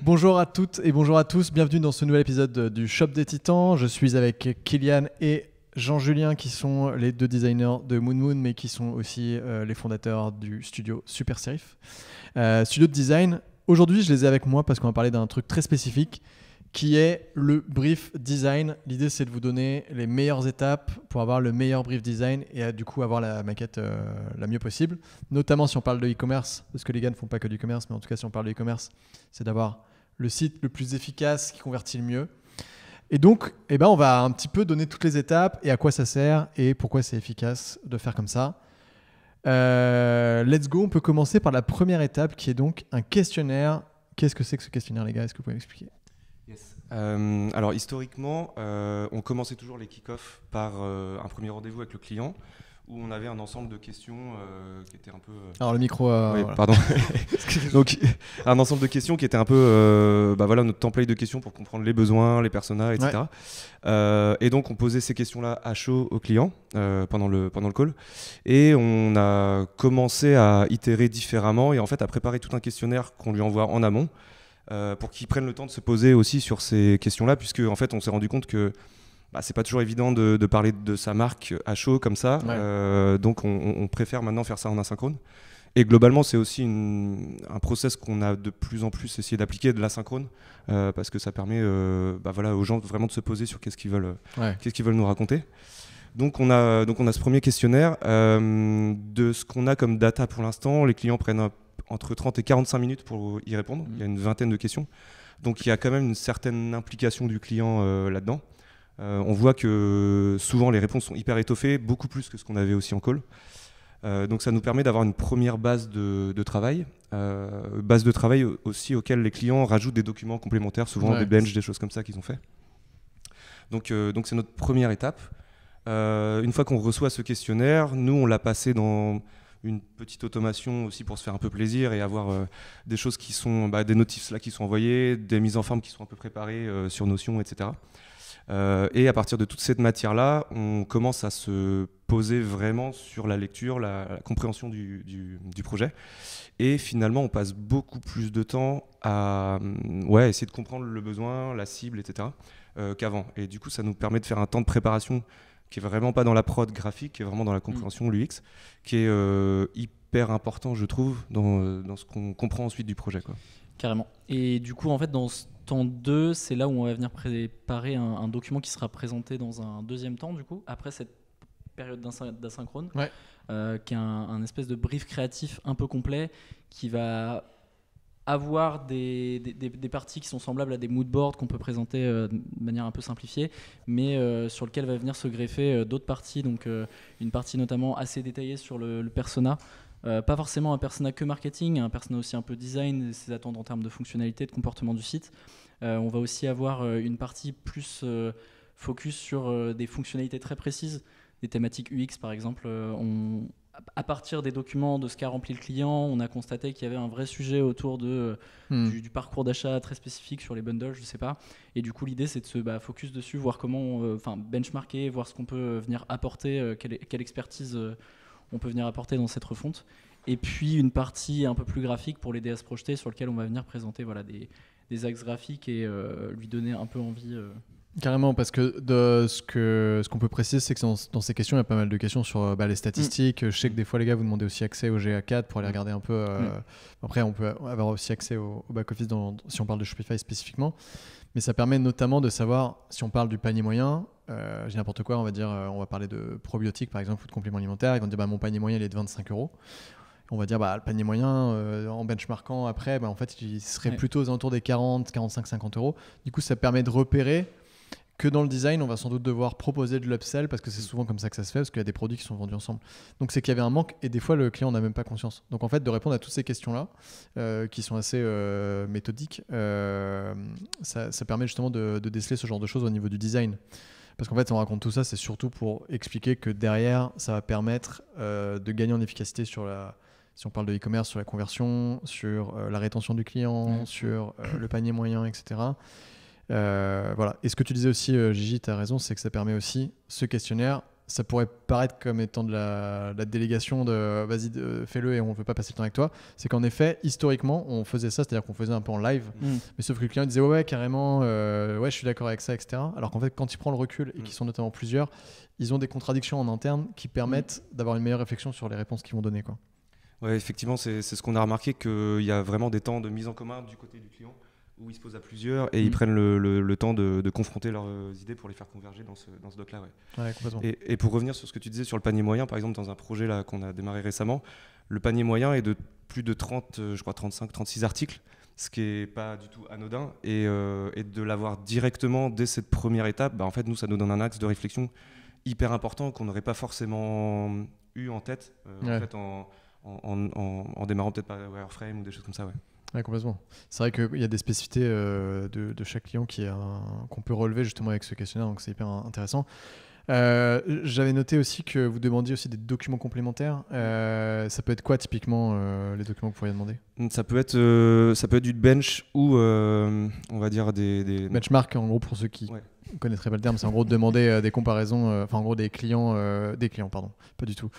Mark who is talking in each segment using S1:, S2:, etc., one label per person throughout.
S1: Bonjour à toutes et bonjour à tous, bienvenue dans ce nouvel épisode du Shop des Titans. Je suis avec Kylian et Jean-Julien qui sont les deux designers de Moon Moon mais qui sont aussi les fondateurs du studio Super Serif. Studio de design, aujourd'hui je les ai avec moi parce qu'on va parler d'un truc très spécifique qui est le brief design. L'idée c'est de vous donner les meilleures étapes pour avoir le meilleur brief design et du coup avoir la maquette la mieux possible. Notamment si on parle de e-commerce, parce que les gars ne font pas que du e-commerce, mais en tout cas si on parle de e-commerce, c'est d'avoir le site le plus efficace qui convertit le mieux. Et donc, on va un petit peu donner toutes les étapes et à quoi ça sert et pourquoi c'est efficace de faire comme ça. Let's go, on peut commencer par la première étape qui est donc un questionnaire. Qu'est-ce que c'est que ce questionnaire, les gars? Est-ce que vous pouvez m'expliquer?
S2: Yes. Alors historiquement, on commençait toujours les kick-offs par un premier rendez-vous avec le client où on avait un ensemble de questions qui étaient un peu...
S1: Alors le micro...
S2: oui,
S1: voilà.
S2: pardon. Donc un ensemble de questions qui étaient un peu notre template de questions pour comprendre les besoins, les personas, etc. Ouais. Et donc on posait ces questions-là à chaud au client pendant le call. Et on a commencé à itérer différemment et en fait à préparer tout un questionnaire qu'on lui envoie en amont. Pour qu'ils prennent le temps de se poser aussi sur ces questions-là, puisque en fait, on s'est rendu compte que c'est pas toujours évident de parler de sa marque à chaud comme ça. Ouais. Donc, on préfère maintenant faire ça en asynchrone. Et globalement, c'est aussi un process qu'on a de plus en plus essayé d'appliquer, de l'asynchrone, parce que ça permet aux gens vraiment de se poser sur qu'est-ce qu'ils veulent nous raconter. Donc on a ce premier questionnaire. De ce qu'on a comme data pour l'instant, les clients prennent entre 30 et 45 minutes pour y répondre. Il y a une vingtaine de questions. Donc il y a quand même une certaine implication du client là-dedans. On voit que souvent les réponses sont hyper étoffées, beaucoup plus que ce qu'on avait aussi en call. Donc ça nous permet d'avoir une première base de travail. Base de travail aussi auquel les clients rajoutent des documents complémentaires, souvent des benches, des choses comme ça qu'ils ont fait. Donc c'est notre première étape. Une fois qu'on reçoit ce questionnaire, nous on l'a passé dans une petite automation aussi pour se faire un peu plaisir et avoir des choses qui sont des notifs là qui sont envoyés, des mises en forme qui sont un peu préparées sur Notion, etc. Et à partir de toute cette matière-là, on commence à se poser vraiment sur la lecture, la compréhension du projet. Et finalement, on passe beaucoup plus de temps à essayer de comprendre le besoin, la cible, etc. Qu'avant. Et du coup, ça nous permet de faire un temps de préparation qui est vraiment pas dans la prod graphique, qui est vraiment dans la compréhension l'UX, qui est hyper important, je trouve, dans ce qu'on comprend ensuite du projet, quoi.
S3: Carrément. Et du coup, en fait, dans ce temps 2, c'est là où on va venir préparer un document qui sera présenté dans un deuxième temps, du coup, après cette période d'asynchrone, qui est un espèce de brief créatif un peu complet, qui va avoir des parties qui sont semblables à des mood boards qu'on peut présenter de manière un peu simplifiée, mais sur lequel va venir se greffer d'autres parties, donc une partie notamment assez détaillée sur le persona, pas forcément un persona que marketing, un persona aussi un peu design, ses attentes en termes de fonctionnalité, de comportement du site. On va aussi avoir une partie plus focus sur des fonctionnalités très précises, des thématiques UX par exemple. À partir des documents de ce qu'a rempli le client, on a constaté qu'il y avait un vrai sujet autour du parcours d'achat très spécifique sur les bundles, je sais pas. Et du coup, l'idée, c'est de se focus dessus, voir comment, benchmarker, voir ce qu'on peut venir apporter, quelle expertise on peut venir apporter dans cette refonte. Et puis, une partie un peu plus graphique pour l'aider à se projeter, sur lequel on va venir présenter des axes graphiques et lui donner un peu envie...
S1: Carrément, parce que ce qu'on peut préciser, c'est que dans ces questions, il y a pas mal de questions sur les statistiques. Je sais que des fois, les gars, vous demandez aussi accès au GA4 pour aller regarder un peu. Après, on peut avoir aussi accès au back-office si on parle de Shopify spécifiquement. Mais ça permet notamment de savoir, si on parle du panier moyen, j'ai n'importe quoi, on va dire, on va parler de probiotiques, par exemple, ou de compléments alimentaires. Ils vont dire, mon panier moyen, il est de 25 €. On va dire le panier moyen en benchmarkant après, en fait, il serait plutôt aux alentours des 40, 45, 50 €. Du coup, ça permet de repérer que dans le design, on va sans doute devoir proposer de l'upsell parce que c'est souvent comme ça que ça se fait, parce qu'il y a des produits qui sont vendus ensemble. Donc c'est qu'il y avait un manque et des fois le client n'a même pas conscience. Donc en fait, de répondre à toutes ces questions-là, qui sont assez méthodiques, ça permet justement de déceler ce genre de choses au niveau du design. Parce qu'en fait, on raconte tout ça, c'est surtout pour expliquer que derrière, ça va permettre de gagner en efficacité si on parle de e-commerce, sur la conversion, sur la rétention du client, sur le panier moyen, etc. Voilà. Et ce que tu disais aussi, Gigi, tu as raison, c'est que ça permet aussi, ce questionnaire, ça pourrait paraître comme étant de la délégation de vas-y fais-le et on ne veut pas passer le temps avec toi, c'est qu'en effet historiquement on faisait ça, c'est-à-dire qu'on faisait un peu en live, mais sauf que le client disait ouais carrément ouais je suis d'accord avec ça, etc. Alors qu'en fait quand il prend le recul et qu'ils sont notamment plusieurs, ils ont des contradictions en interne qui permettent d'avoir une meilleure réflexion sur les réponses qu'ils vont donner, quoi.
S2: Ouais, effectivement, c'est ce qu'on a remarqué, qu'il y a vraiment des temps de mise en commun du côté du client où ils se posent à plusieurs et ils prennent le temps de confronter leurs idées pour les faire converger dans ce doc-là.
S1: Ouais, complètement.
S2: Et pour revenir sur ce que tu disais sur le panier moyen, par exemple, dans un projet là, qu'on a démarré récemment, le panier moyen est de plus de 30, je crois 35, 36 articles, ce qui n'est pas du tout anodin. Et de l'avoir directement dès cette première étape, en fait, nous, ça nous donne un axe de réflexion hyper important qu'on n'aurait pas forcément eu en tête en fait, en démarrant peut-être par Wireframe ou des choses comme ça.
S1: Ouais, complètement. C'est vrai qu'il y a des spécificités de chaque client qu'on peut relever justement avec ce questionnaire, donc c'est hyper intéressant. J'avais noté aussi que vous demandiez aussi des documents complémentaires. Ça peut être quoi typiquement les documents que vous pourriez demander ?
S2: Ça peut être du bench ou on va dire des...
S1: Benchmark, en gros, pour ceux qui ne connaîtraient pas le terme, c'est en gros de demander des comparaisons, enfin en gros des clients, pardon, pas du tout,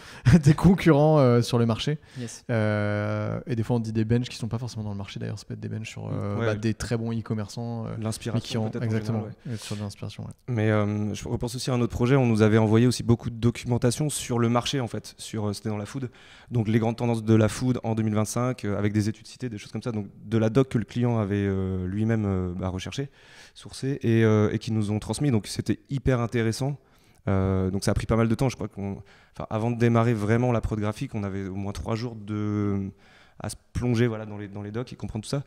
S1: des concurrents sur le marché.
S3: Yes.
S1: Et des fois on dit des benches qui sont pas forcément dans le marché d'ailleurs, ça peut être des benches sur des très bons e-commerçants.
S2: L'inspiration peut-être.
S1: Exactement, sur de l'inspiration. Ouais.
S2: Mais je repense aussi à un autre projet, on nous avait envoyé aussi beaucoup de documentation sur le marché en fait, c'était dans la food, donc les grandes tendances de la food en 2025 avec des études citées, des choses comme ça, donc de la doc que le client avait lui-même recherché, sourcé et qui nous ont transmis, donc c'était hyper intéressant. Donc ça a pris pas mal de temps, je crois avant de démarrer vraiment la prod graphique, on avait au moins 3 jours à se plonger dans les docs et comprendre tout ça.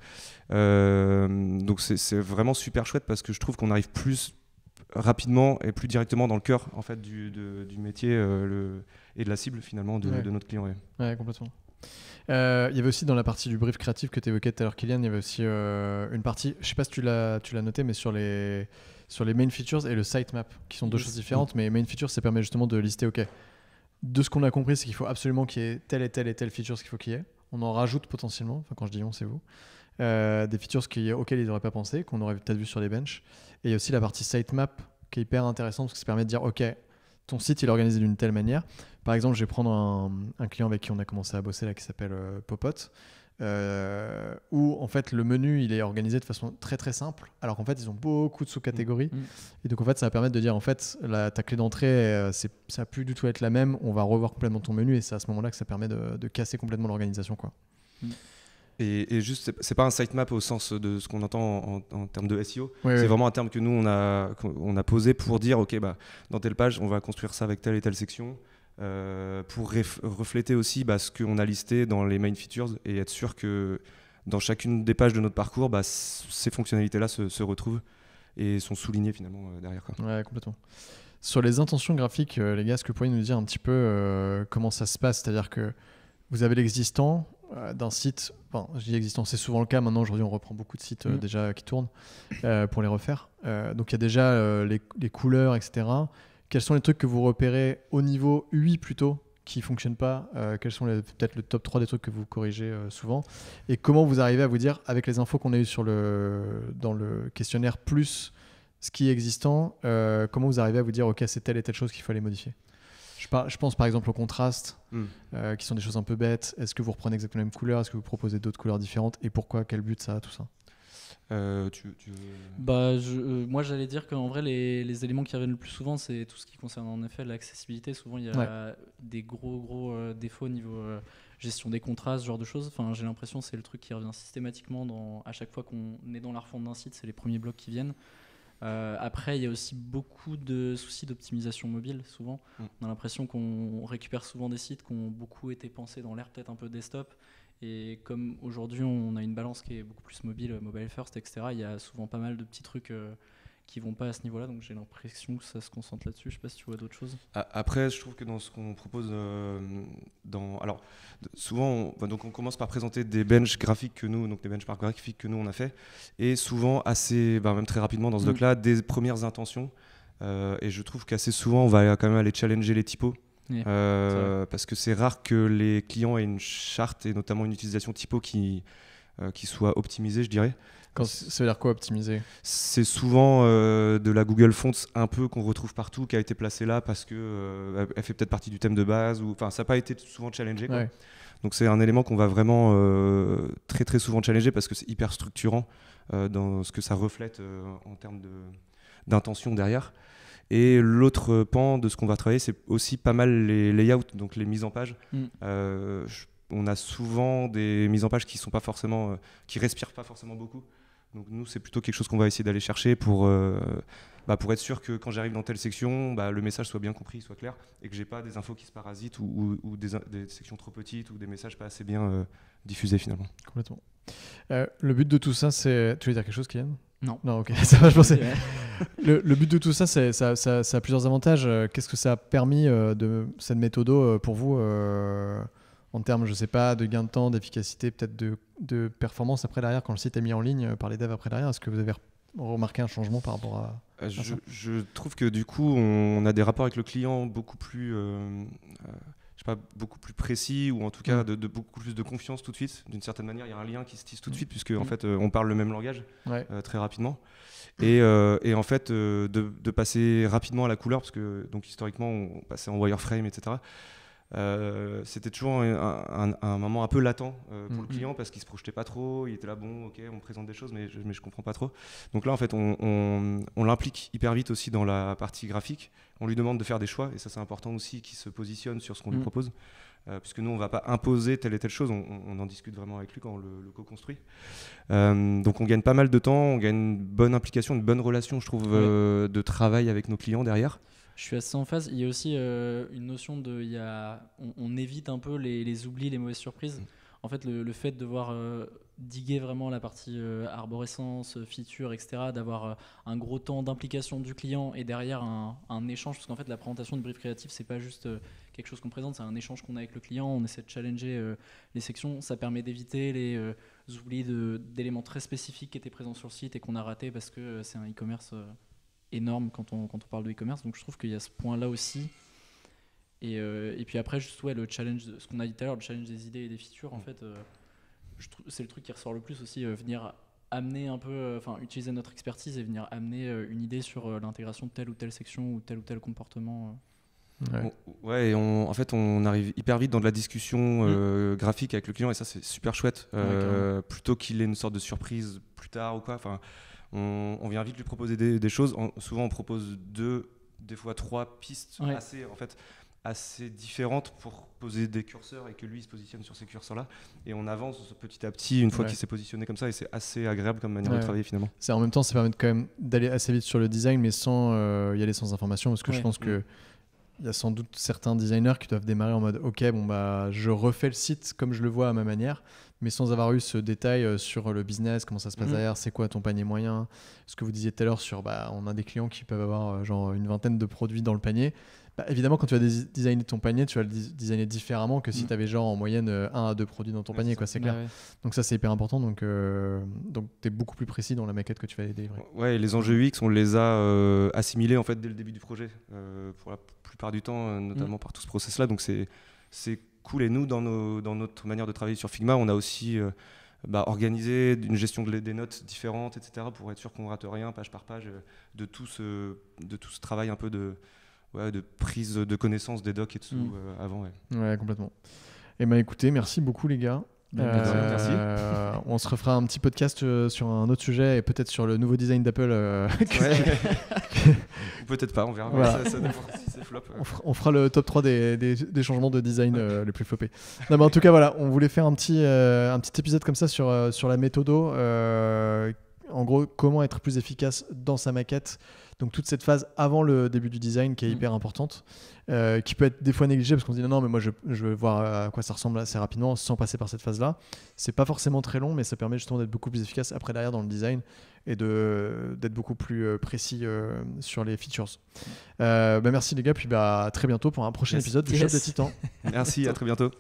S2: Donc c'est vraiment super chouette parce que je trouve qu'on arrive plus rapidement et plus directement dans le cœur en fait, du métier et de la cible finalement de notre client.
S1: Ouais, complètement. Il y avait aussi dans la partie du brief créatif que tu évoquais tout à l'heure, Kylian, il y avait aussi une partie, je sais pas si tu l'as noté, mais sur les main features et le sitemap, qui sont deux choses différentes, mais main features, ça permet justement de lister, ok, de ce qu'on a compris, c'est qu'il faut absolument qu'il y ait telle et telle et telle features qu'il faut qu'il y ait. On en rajoute potentiellement, enfin quand je dis on, c'est vous, des features auxquelles ils n'auraient pas pensé, qu'on aurait peut-être vu sur les benches. Et il y a aussi la partie sitemap qui est hyper intéressante parce que ça permet de dire, ok, ton site il est organisé d'une telle manière. Par exemple, je vais prendre un client avec qui on a commencé à bosser là, qui s'appelle Popot, où en fait le menu il est organisé de façon très très simple, alors qu'en fait ils ont beaucoup de sous-catégories. Et donc en fait ça va permettre de dire en fait ta clé d'entrée ça va plus du tout être la même, on va revoir complètement ton menu, et c'est à ce moment-là que ça permet de casser complètement l'organisation, quoi.
S2: Et juste, c'est pas un sitemap au sens de ce qu'on entend en termes de SEO. C'est vraiment un terme que nous, on a posé pour dire, ok, dans telle page, on va construire ça avec telle et telle section, pour refléter aussi ce qu'on a listé dans les main features et être sûr que dans chacune des pages de notre parcours, ces fonctionnalités-là se retrouvent et sont soulignées finalement derrière, quoi.
S1: Ouais, complètement. Sur les intentions graphiques, les gars, est-ce que vous pourriez nous dire un petit peu comment ça se passe ? C'est-à-dire que vous avez l'existant d'un site, enfin je dis existant, c'est souvent le cas maintenant, aujourd'hui on reprend beaucoup de sites déjà qui tournent pour les refaire, donc il y a déjà les couleurs, etc. Quels sont les trucs que vous repérez au niveau UI plutôt qui ne fonctionnent pas, quels sont peut-être le top 3 des trucs que vous corrigez souvent, et comment vous arrivez à vous dire, avec les infos qu'on a eues dans le questionnaire plus ce qui est existant, comment vous arrivez à vous dire ok, c'est telle et telle chose qu'il faut aller modifier. Je pense par exemple au contraste, qui sont des choses un peu bêtes. Est-ce que vous reprenez exactement la même couleur ? Est-ce que vous proposez d'autres couleurs différentes ? Et pourquoi ? Quel but ça a, tout ça ?
S3: Moi j'allais dire qu'en vrai les éléments qui reviennent le plus souvent, c'est tout ce qui concerne en effet l'accessibilité. Souvent il y a des gros défauts au niveau gestion des contrastes, ce genre de choses. Enfin, j'ai l'impression que c'est le truc qui revient systématiquement à chaque fois qu'on est dans la refonte d'un site, c'est les premiers blocs qui viennent. Après, il y a aussi beaucoup de soucis d'optimisation mobile. Souvent, on a l'impression qu'on récupère souvent des sites qui ont beaucoup été pensés dans l'air peut-être un peu desktop. Et comme aujourd'hui, on a une balance qui est beaucoup plus mobile first, etc., il y a souvent pas mal de petits trucs qui vont pas à ce niveau-là. Donc j'ai l'impression que ça se concentre là-dessus. Je sais pas si tu vois d'autres choses.
S2: Après, je trouve que dans ce qu'on propose, alors souvent, on commence par présenter des benches graphiques que nous, donc des benchmarks graphiques que nous on a fait, et souvent assez, même très rapidement dans ce doc-là, des premières intentions. Et je trouve qu'assez souvent, on va quand même aller challenger les typos. Parce que c'est rare que les clients aient une charte et notamment une utilisation typo qui qui soit optimisée, je dirais.
S1: Ça veut dire quoi, optimiser ?
S2: C'est souvent de la Google Fonts un peu qu'on retrouve partout, qui a été placée là parce que elle fait peut-être partie du thème de base, ou enfin ça n'a pas été souvent challengé, quoi.
S1: Ouais.
S2: Donc c'est un élément qu'on va vraiment très très souvent challenger parce que c'est hyper structurant dans ce que ça reflète en termes d'intention derrière. Et l'autre pan de ce qu'on va travailler, c'est aussi pas mal les layouts, donc les mises en page. On a souvent des mises en page qui sont pas forcément, qui respirent pas forcément beaucoup. Donc nous, c'est plutôt quelque chose qu'on va essayer d'aller chercher pour être sûr que quand j'arrive dans telle section, le message soit bien compris, soit clair, et que j'ai pas des infos qui se parasitent ou des sections trop petites ou des messages pas assez bien diffusés finalement.
S1: Complètement. Le but de tout ça, c'est... Tu veux dire quelque chose, Kylian ?
S3: Non.
S1: Non, ok, ça va, je pensais. Le but de tout ça, ça a plusieurs avantages. Qu'est-ce que ça a permis de cette méthode pour vous en termes, je sais pas, de gain de temps, d'efficacité, peut-être de performance après derrière, quand le site est mis en ligne par les devs après derrière? Est-ce que vous avez remarqué un changement par rapport à ça?
S2: Je trouve que du coup, on a des rapports avec le client beaucoup plus... beaucoup plus précis, ou en tout cas de beaucoup plus de confiance tout de suite. D'une certaine manière, il y a un lien qui se tisse tout de suite, puisque en fait, on parle le même langage très rapidement. Et en fait, de passer rapidement à la couleur, parce que donc, historiquement, on passait en wireframe, etc. C'était toujours un moment un peu latent pour le client, parce qu'il se projetait pas trop, il était là, bon, ok, on me présente des choses, mais je comprends pas trop. Donc là, en fait, on l'implique hyper vite aussi dans la partie graphique. On lui demande de faire des choix, et ça c'est important aussi, qu'il se positionne sur ce qu'on lui propose, puisque nous on va pas imposer telle et telle chose, on en discute vraiment avec lui quand on le co-construit. Donc on gagne pas mal de temps, on gagne une bonne implication, une bonne relation, je trouve, de travail avec nos clients derrière.
S3: Je suis assez en phase. Il y a aussi une notion de... on évite un peu les oublis, les mauvaises surprises. En fait, le fait de devoir diguer vraiment la partie arborescence, feature, etc., d'avoir un gros temps d'implication du client et derrière un échange, parce qu'en fait, la présentation de brief créatif, c'est pas juste quelque chose qu'on présente, c'est un échange qu'on a avec le client, on essaie de challenger les sections, ça permet d'éviter les oublis d'éléments très spécifiques qui étaient présents sur le site et qu'on a raté parce que c'est un e-commerce énorme quand on parle de e-commerce, donc je trouve qu'il y a ce point-là aussi. Et puis après, juste le challenge, ce qu'on a dit tout à l'heure, le challenge des idées et des features, en fait, c'est le truc qui ressort le plus aussi, venir amener un peu, utiliser notre expertise et venir amener une idée sur l'intégration de telle ou telle section ou tel comportement.
S2: Et en fait, on arrive hyper vite dans de la discussion graphique avec le client, et ça, c'est super chouette. Plutôt qu'il ait une sorte de surprise plus tard ou quoi. Enfin, on vient vite lui proposer des choses. Souvent, on propose 2, des fois 3 pistes assez différentes pour poser des curseurs et que lui il se positionne sur ces curseurs-là, et on avance petit à petit une fois qu'il s'est positionné comme ça, et c'est assez agréable comme manière de travailler finalement.
S1: En même temps, ça permet quand même d'aller assez vite sur le design, mais sans y aller sans information, parce que je pense que il y a sans doute certains designers qui doivent démarrer en mode ok, je refais le site comme je le vois à ma manière, mais sans avoir eu ce détail sur le business, comment ça se passe derrière, c'est quoi ton panier moyen, ce que vous disiez tout à l'heure sur on a des clients qui peuvent avoir genre une vingtaine de produits dans le panier. Évidemment, quand tu vas designer ton panier, tu vas le designer différemment que si tu avais genre en moyenne 1 à 2 produits dans ton panier, c'est clair. Donc ça, c'est hyper important. Donc tu es beaucoup plus précis dans la maquette que tu vas délivrer.
S2: Ouais, et les enjeux UX, on les a assimilés en fait dès le début du projet, pour la plupart du temps, notamment par tout ce process-là. Donc c'est cool. Et nous, dans notre manière de travailler sur Figma, on a aussi organisé une gestion des notes différentes, etc., pour être sûr qu'on ne rate rien, page par page, de tout ce travail un peu de prise de connaissance des docs et tout avant.
S1: Ouais, complètement. Et écoutez, merci beaucoup les gars.
S2: Merci.
S1: On se refera un petit podcast sur un autre sujet et peut-être sur le nouveau design d'Apple.
S2: Ou peut-être pas, on verra.
S1: Voilà.
S2: Ça dépend si c'est flop.
S1: On fera le top 3 des changements de design les plus floppés. Non, mais en tout cas, voilà, on voulait faire un petit épisode comme ça sur la méthodo. En gros, comment être plus efficace dans sa maquette. Donc toute cette phase avant le début du design qui est hyper importante, qui peut être des fois négligée parce qu'on se dit non mais moi je veux voir à quoi ça ressemble assez rapidement sans passer par cette phase-là. C'est pas forcément très long, mais ça permet justement d'être beaucoup plus efficace après derrière dans le design et d'être beaucoup plus précis sur les features. Merci les gars, puis à très bientôt pour un prochain épisode du Shop des Titans.
S2: Merci, à très bientôt.